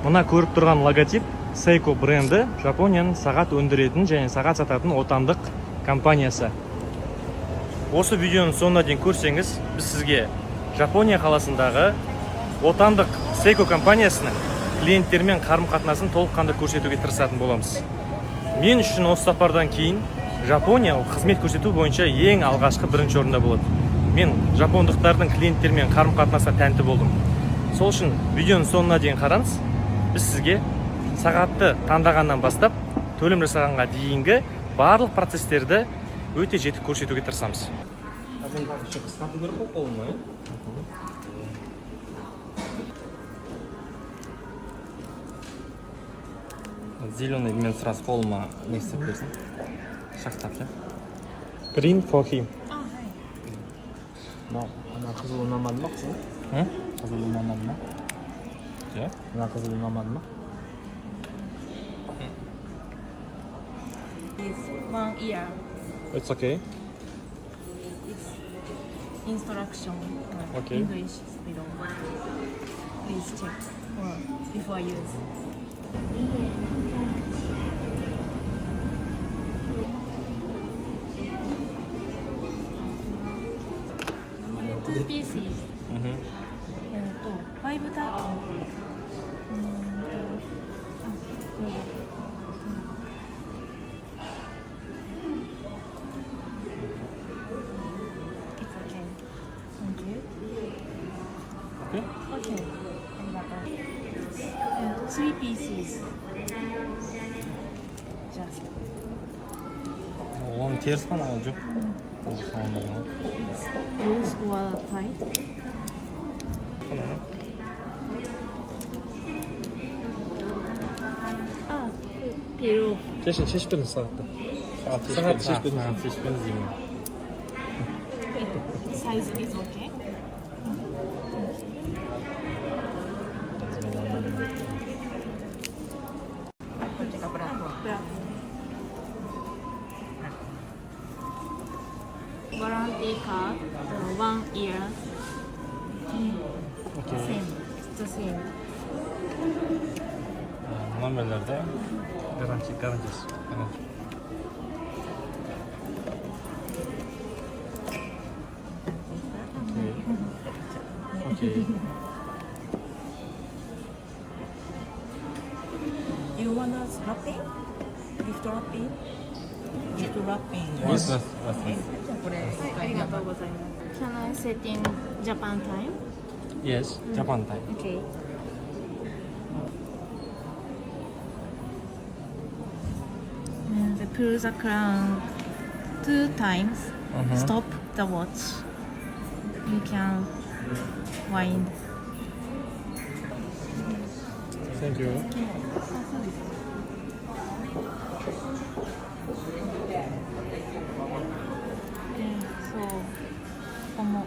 Мына көріп тұрған логотип Seiko бренді Жапонияның сағат өндіретін және сағат сататын отандық компаниясы. Осы видеоның соңына дейін көрсеңіз, біз сізге Жапония қаласындағы отандық Seiko компаниясының клиенттермен қарым-қатынасын толыққанды көрсетуге тырысатын боламыз. Мен үшін осы сапардан кейін Жапония қызмет көрсету бойынша ең алғашқы бірінші орында болады. Мен жапондықтардың клиенттермен қарым-қатынасына тәнті болдым. Сол үшін видеоның соңына дейін қараңыз. Біз сізге сағатты таңдағаннан бастап төлем жасағанға дейінгі барлық процестерді өте жетік көрсетуге тырысамыз. Зеленый мен сразу қолыма не істеп берсін. Шақтап, ше? Green for him. Ана қызыл ұнамады ма қызыл? Қызыл ұнамады ма? Ана қызыл ұнамады ма? It's 1 year. It's okay. It's instruction. Okay. English below. Please check before use. Two pieces. 5 タップ。It's okay. Thank you. Okay. Okay. 3 pieces. Just. Оның теріс қана жоқ. Loose or tight? Pillow. шешіп беріңіз сағатты. Сағат шешіп беріңіз деймін. Size is okay. Warranty card, 1 year. Same. It's the same. Номерлерде Гарантиясы. Окей. You want us wrapping? Gift wrapping? Gift wrapping. Yes. Can I set in Japan time? Yes. Japan time. Okay. And pull the crown 2 times. Stop the watch. You can wind. Thank you. So, ここも。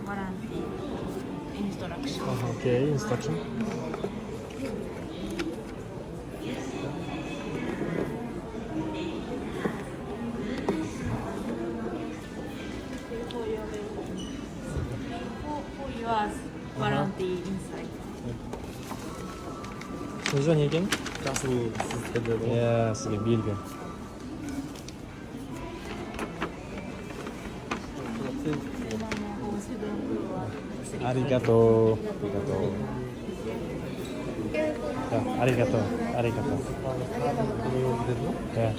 Warranty instruction. Okay, instruction. For yours, warranty inside. Өзі не екен? Жасыл сіздерде ғой. Иә, сізге белгі. Аригато. Аригато. Аригато. Иә.